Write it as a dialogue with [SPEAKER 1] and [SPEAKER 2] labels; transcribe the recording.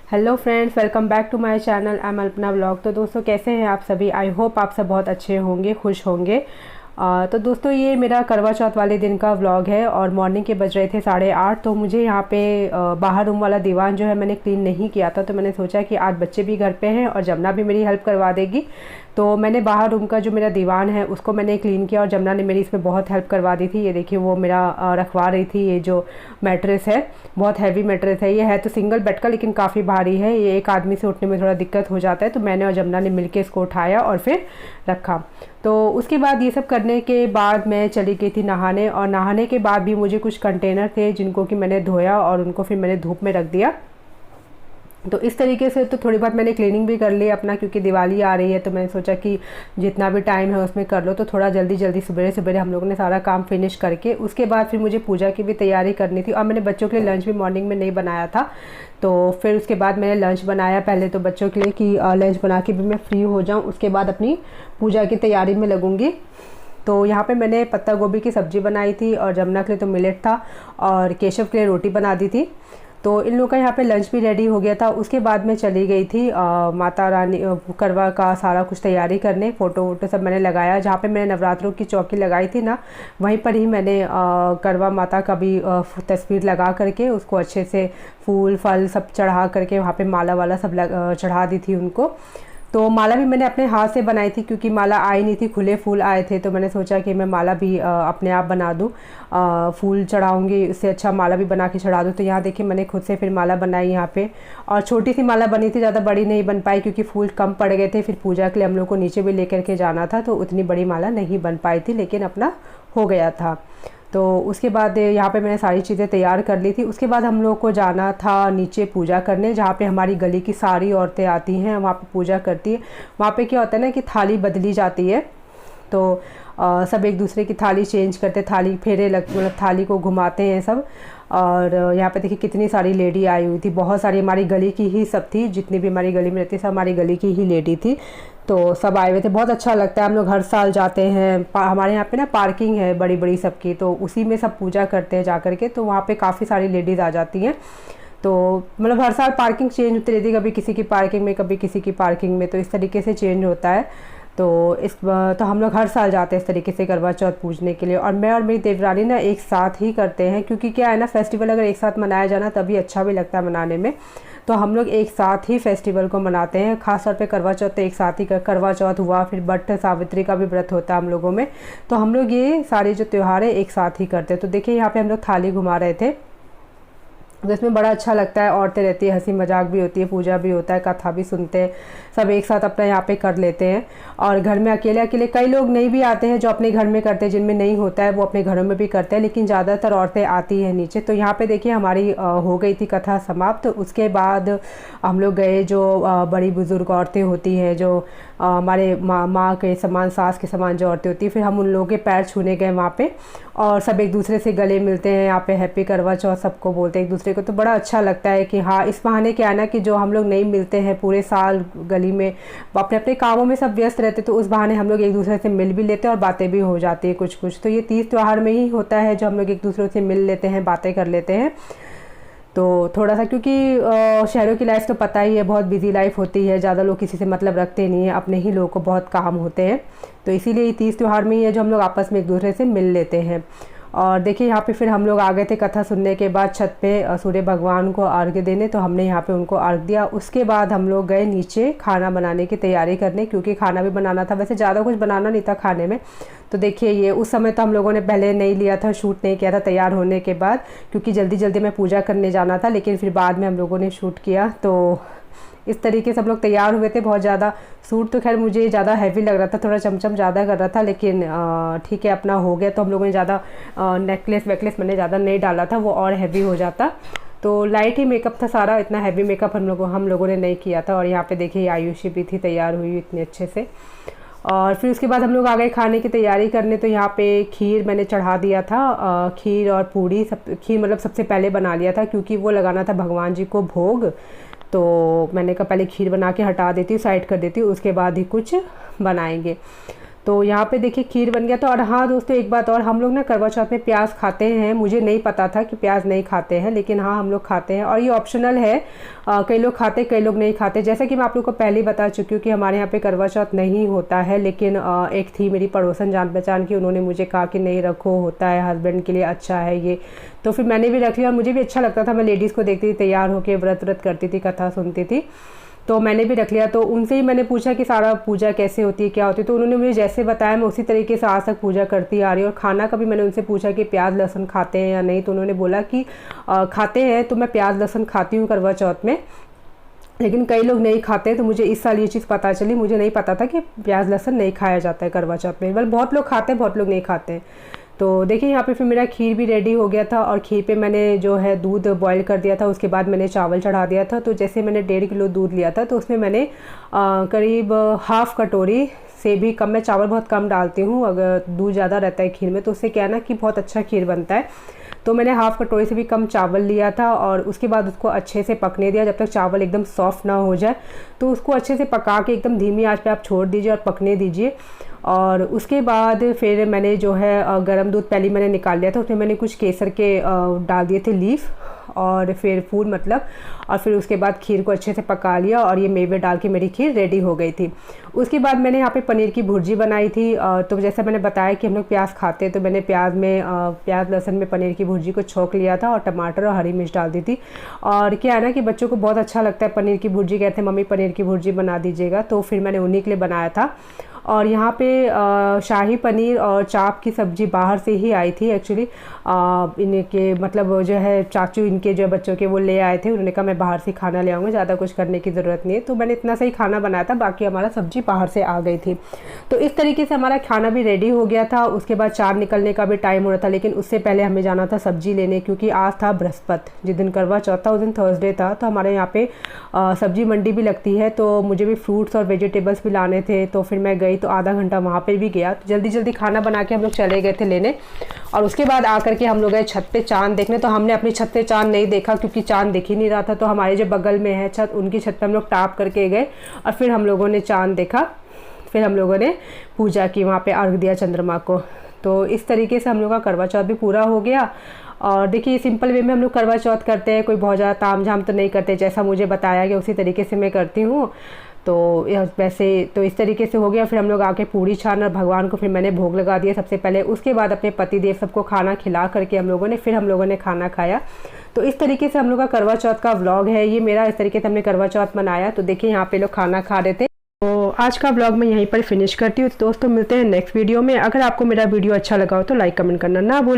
[SPEAKER 1] Hello friends, welcome back to my channel. I am Alpana vlog. तो दोस्तों, कैसे हैं आप सभी? आई होप आप सब बहुत अच्छे होंगे, खुश होंगे। तो दोस्तों, ये मेरा करवा चौथ वाले दिन का व्लॉग है और मॉर्निंग के बज रहे थे 8:30। तो मुझे यहाँ पे बाहर रूम वाला दीवान जो है मैंने क्लीन नहीं किया था, तो मैंने सोचा कि आज बच्चे भी घर पे हैं और जमुना भी मेरी हेल्प करवा देगी। तो मैंने बाहर रूम का जो मेरा दीवान है उसको मैंने क्लीन किया और जमुना ने मेरी इसमें बहुत हेल्प करवा दी थी। ये देखिए, वो मेरा रखवा रही थी। ये जो मैट्रेस है बहुत हैवी मैट्रेस है। ये है तो सिंगल बेड का, लेकिन काफ़ी भारी है। ये एक आदमी से उठने में थोड़ा दिक्कत हो जाता है। तो मैंने और जमुना ने मिलकर इसको उठाया और फिर रखा। तो उसके बाद ये सब करने के बाद मैं चली गई थी नहाने, और नहाने के बाद भी मुझे कुछ कंटेनर थे जिनको कि मैंने धोया और उनको फिर मैंने धूप में रख दिया। तो इस तरीके से तो थोड़ी बहुत मैंने क्लीनिंग भी कर ली अपना, क्योंकि दिवाली आ रही है तो मैंने सोचा कि जितना भी टाइम है उसमें कर लो। तो थोड़ा जल्दी जल्दी सवेरे सवेरे हम लोगों ने सारा काम फिनिश करके उसके बाद फिर मुझे पूजा की भी तैयारी करनी थी। और मैंने बच्चों के लिए लंच भी मॉर्निंग में नहीं बनाया था, तो फिर उसके बाद मैंने लंच बनाया पहले तो बच्चों के लिए कि लंच बना के भी मैं फ्री हो जाऊँ, उसके बाद अपनी पूजा की तैयारी में लगूँगी। तो यहाँ पे मैंने पत्ता गोभी की सब्ज़ी बनाई थी और जमुना के लिए तो मिलेट था और केशव के लिए रोटी बना दी थी। तो इन लोगों का यहाँ पे लंच भी रेडी हो गया था। उसके बाद मैं चली गई थी माता रानी करवा का सारा कुछ तैयारी करने। फ़ोटो वोटो सब मैंने लगाया। जहाँ पे मैंने नवरात्रों की चौकी लगाई थी ना, वहीं पर ही मैंने करवा माता का भी तस्वीर लगा करके उसको अच्छे से फूल फल सब चढ़ा करके वहाँ पे माला वाला सब चढ़ा दी थी उनको। तो माला भी मैंने अपने हाथ से बनाई थी, क्योंकि माला आई नहीं थी, खुले फूल आए थे। तो मैंने सोचा कि मैं माला भी अपने आप बना दूँ, फूल चढ़ाऊँगी, इससे अच्छा माला भी बना के चढ़ा दूँ। तो यहाँ देखिए, मैंने खुद से फिर माला बनाई यहाँ पे। और छोटी सी माला बनी थी, ज़्यादा बड़ी नहीं बन पाई क्योंकि फूल कम पड़ गए थे। फिर पूजा के लिए हम लोग को नीचे भी लेकर के जाना था, तो उतनी बड़ी माला नहीं बन पाई थी, लेकिन अपना हो गया था। तो उसके बाद यहाँ पे मैंने सारी चीज़ें तैयार कर ली थी। उसके बाद हम लोग को जाना था नीचे पूजा करने, जहाँ पे हमारी गली की सारी औरतें आती हैं, वहाँ पे पूजा करती है। वहाँ पे क्या होता है ना कि थाली बदली जाती है, तो सब एक दूसरे की थाली चेंज करते, थाली फेरे मतलब थाली को घुमाते हैं सब। और यहाँ पे देखिए कितनी सारी लेडी आई हुई थी, बहुत सारी हमारी गली की ही सब थी, जितनी भी हमारी गली में रहती सब हमारी गली की ही लेडी थी। तो सब आए हुए थे, बहुत अच्छा लगता है। हम लोग हर साल जाते हैं। हमारे यहाँ पे ना पार्किंग है बड़ी बड़ी सबकी, तो उसी में सब पूजा करते हैं जा करके। तो वहाँ पे काफ़ी सारी लेडीज़ आ जाती हैं। तो मतलब हर साल पार्किंग चेंज होती रहती है, कभी किसी की पार्किंग में, कभी किसी की पार्किंग में, तो इस तरीके से चेंज होता है। तो हम लोग हर साल जाते हैं इस तरीके से करवा चौथ पूजने के लिए। और मैं और मेरी देवरानी ना एक साथ ही करते हैं, क्योंकि क्या है ना, फेस्टिवल अगर एक साथ मनाया जाना तभी अच्छा भी लगता है मनाने में। तो हम लोग एक साथ ही फेस्टिवल को मनाते हैं। खास तौर पे करवा चौथ तो एक साथ ही करवा चौथ हुआ, फिर बट सावित्री का भी व्रत होता है हम लोगों में। तो हम लोग ये सारे जो त्यौहार है एक साथ ही करते हैं। तो देखिए, यहाँ पे हम लोग थाली घुमा रहे थे, तो इसमें बड़ा अच्छा लगता है। औरतें रहती है, हंसी मजाक भी होती है, पूजा भी होता है, कथा भी सुनते हैं, सब एक साथ अपना यहाँ पे कर लेते हैं। और घर में अकेले अकेले कई लोग नहीं भी आते हैं, जो अपने घर में करते हैं, जिनमें नहीं होता है वो अपने घरों में भी करते हैं, लेकिन ज़्यादातर औरतें आती हैं नीचे। तो यहाँ पे देखिए हमारी हो गई थी कथा समाप्त। तो उसके बाद हम लोग गए, जो बड़ी बुज़ुर्ग औरतें होती हैं, जो हमारे माँ के समान, सास के समान जो औरतें होती हैं, फिर हम उन लोगों के पैर छूने गए वहाँ पे। और सब एक दूसरे से गले मिलते हैं, यहाँ पे हैप्पी करवा चौथ सबको बोलते हैं एक दूसरे को। तो बड़ा अच्छा लगता है कि हाँ, इस बहाने क्या है ना कि जो हम लोग नहीं मिलते हैं पूरे साल गली में, अपने अपने कामों में सब व्यस्त रहते, तो उस बहाने हम लोग एक दूसरे से मिल भी लेते हैं और बातें भी हो जाती है कुछ कुछ। तो ये तीज त्यौहार में ही होता है जो हम लोग एक दूसरे से मिल लेते हैं, बातें कर लेते हैं। तो थोड़ा सा, क्योंकि शहरों की लाइफ तो पता ही है, बहुत बिजी लाइफ होती है, ज़्यादा लोग किसी से मतलब रखते नहीं हैं, अपने ही लोगों को बहुत काम होते हैं। तो इसीलिए तीज त्यौहार में ही है जो हम लोग आपस में एक दूसरे से मिल लेते हैं। और देखिए, यहाँ पे फिर हम लोग आ गए थे कथा सुनने के बाद छत पे सूर्य भगवान को अर्घ्य देने। तो हमने यहाँ पे उनको अर्घ्य दिया। उसके बाद हम लोग गए नीचे खाना बनाने की तैयारी करने, क्योंकि खाना भी बनाना था। वैसे ज़्यादा कुछ बनाना नहीं था खाने में। तो देखिए, ये उस समय तो हम लोगों ने पहले नहीं लिया था, शूट नहीं किया था तैयार होने के बाद, क्योंकि जल्दी जल्दी में पूजा करने जाना था। लेकिन फिर बाद में हम लोगों ने शूट किया। तो इस तरीके से हम लोग तैयार हुए थे। बहुत ज़्यादा सूट तो खैर मुझे ज़्यादा हैवी लग रहा था, थोड़ा चमचम ज़्यादा कर रहा था, लेकिन ठीक है, अपना हो गया। तो हम लोगों ने ज़्यादा नेकलेस वेकलेस मैंने ज़्यादा नहीं डाला था, वो और हैवी हो जाता। तो लाइट ही मेकअप था सारा, इतना हैवी मेकअप हम लोगों ने नहीं किया था। और यहाँ पे देखिए आयुषी भी थी, तैयार हुई इतने अच्छे से। और फिर उसके बाद हम लोग आ गए खाने की तैयारी करने। तो यहाँ पे खीर मैंने चढ़ा दिया था, खीर और पूड़ी सब। खीर मतलब सबसे पहले बना लिया था, क्योंकि वो लगाना था भगवान जी को भोग। तो मैंने कहा पहले खीर बना के हटा देती हूँ, साइड कर देती हूँ, उसके बाद ही कुछ बनाएंगे। तो यहाँ पे देखिए खीर बन गया। तो और हाँ दोस्तों, एक बात और, हम लोग ना करवा चौथ में प्याज खाते हैं। मुझे नहीं पता था कि प्याज नहीं खाते हैं, लेकिन हाँ हम लोग खाते हैं और ये ऑप्शनल है। कई लोग खाते, कई लोग नहीं खाते। जैसा कि मैं आप लोग को पहले बता चुकी हूँ कि हमारे यहाँ पे करवा चौथ नहीं होता है, लेकिन एक थी मेरी पड़ोसन जान पहचान की, उन्होंने मुझे कहा कि नहीं रखो, होता है, हस्बैंड के लिए अच्छा है ये। तो फिर मैंने भी रख लिया और मुझे भी अच्छा लगता था। मैं लेडीज़ को देखती थी तैयार होकर व्रत व्रत करती थी, कथा सुनती थी, तो मैंने भी रख लिया। तो उनसे ही मैंने पूछा कि सारा पूजा कैसे होती है, क्या होती है। तो उन्होंने मुझे जैसे बताया मैं उसी तरीके से आज तक पूजा करती आ रही हूँ। और खाना का भी मैंने उनसे पूछा कि प्याज लहसुन खाते हैं या नहीं, तो उन्होंने बोला कि खाते हैं। तो मैं प्याज लहसुन खाती हूँ करवा चौथ में, लेकिन कई लोग नहीं खाते। तो मुझे इस साल ये चीज़ पता चली, मुझे नहीं पता था कि प्याज लहसुन नहीं खाया जाता है करवा चौथ में। मतलब बहुत लोग खाते हैं, बहुत लोग नहीं खाते हैं। तो देखिए यहाँ पे फिर मेरा खीर भी रेडी हो गया था और खीर पे मैंने जो है दूध बॉईल कर दिया था। उसके बाद मैंने चावल चढ़ा दिया था। तो जैसे मैंने 1.5 किलो दूध लिया था, तो उसमें मैंने करीब हाफ़ कटोरी से भी कम, मैं चावल बहुत कम डालती हूँ, अगर दूध ज़्यादा रहता है खीर में तो उससे क्या है ना कि बहुत अच्छा खीर बनता है। तो मैंने हाफ़ कटोरी से भी कम चावल लिया था और उसके बाद उसको अच्छे से पकने दिया। जब तक चावल एकदम सॉफ्ट ना हो जाए तो उसको अच्छे से पका के एकदम धीमी आंच पे आप छोड़ दीजिए और पकने दीजिए। और उसके बाद फिर मैंने जो है गर्म दूध पहले मैंने निकाल लिया था, उसमें मैंने कुछ केसर के डाल दिए थे लीफ और फिर फूल मतलब, और फिर उसके बाद खीर को अच्छे से पका लिया और ये मेवे डाल के मेरी खीर रेडी हो गई थी। उसके बाद मैंने यहाँ पे पनीर की भुर्जी बनाई थी। तो जैसा मैंने बताया कि हम लोग प्याज खाते हैं, तो मैंने प्याज लहसुन में पनीर की भुर्जी को छोंक लिया था और टमाटर और हरी मिर्च डाल दी थी। और क्या है ना कि बच्चों को बहुत अच्छा लगता है पनीर की भुर्जी, कहते हैं मम्मी पनीर की भुर्जी बना दीजिएगा, तो फिर मैंने उन्हीं के लिए बनाया था। और यहाँ पे शाही पनीर और चाप की सब्ज़ी बाहर से ही आई थी एक्चुअली। इनके मतलब जो है चाचू इनके जो बच्चों के वो ले आए थे, उन्होंने कहा मैं बाहर से खाना ले आऊँगा, ज़्यादा कुछ करने की ज़रूरत नहीं है। तो मैंने इतना सही खाना बनाया था, बाकी हमारा सब्ज़ी बाहर से आ गई थी। तो इस तरीके से हमारा खाना भी रेडी हो गया था। उसके बाद चार निकलने का भी टाइम हो रहा था, लेकिन उससे पहले हमें जाना था सब्ज़ी लेने, क्योंकि आज था बृहस्पति, जिस दिन करवा चौथ था उस दिन थर्सडे था। तो हमारे यहाँ पे सब्ज़ी मंडी भी लगती है, तो मुझे भी फ्रूट्स और वेजिटेबल्स भी लाने थे। तो फिर मैं गई, तो आधा घंटा वहाँ पे भी गया। तो जल्दी जल्दी खाना बना के हम लोग चले गए थे लेने। और उसके बाद आकर के हम लोग गए छत पे चांद देखने। तो हमने अपनी छत पे चांद नहीं देखा, क्योंकि चांद दिख ही नहीं रहा था। तो हमारे जो बगल में है छत, उनकी छत पे हम लोग टाप करके गए और फिर हम लोगों ने चांद देखा। फिर हम लोगों ने पूजा की, वहाँ पे अर्घ दिया चंद्रमा को। तो इस तरीके से हम लोग का करवा चौथ भी पूरा हो गया। और देखिए सिंपल वे में हम लोग करवा चौथ करते हैं, कोई बहुत ज़्यादा ताम झाम तो नहीं करते, जैसा मुझे बताया गया उसी तरीके से मैं करती हूँ। तो वैसे तो इस तरीके से हो गया। फिर हम लोग आके पूड़ी छान और भगवान को फिर मैंने भोग लगा दिया सबसे पहले। उसके बाद अपने पति देव सबको खाना खिला करके हम लोगों ने खाना खाया। तो इस तरीके से हम लोग का करवा चौथ का व्लॉग है ये मेरा। इस तरीके से हमने करवा चौथ मनाया। तो देखिए यहाँ पे लोग खाना खा रहे थे। तो आज का व्लॉग मैं यहीं पर फिनिश करती हूँ। तो दोस्तों मिलते हैं नेक्स्ट वीडियो में। अगर आपको मेरा वीडियो अच्छा लगा हो तो लाइक कमेंट करना ना भूलें।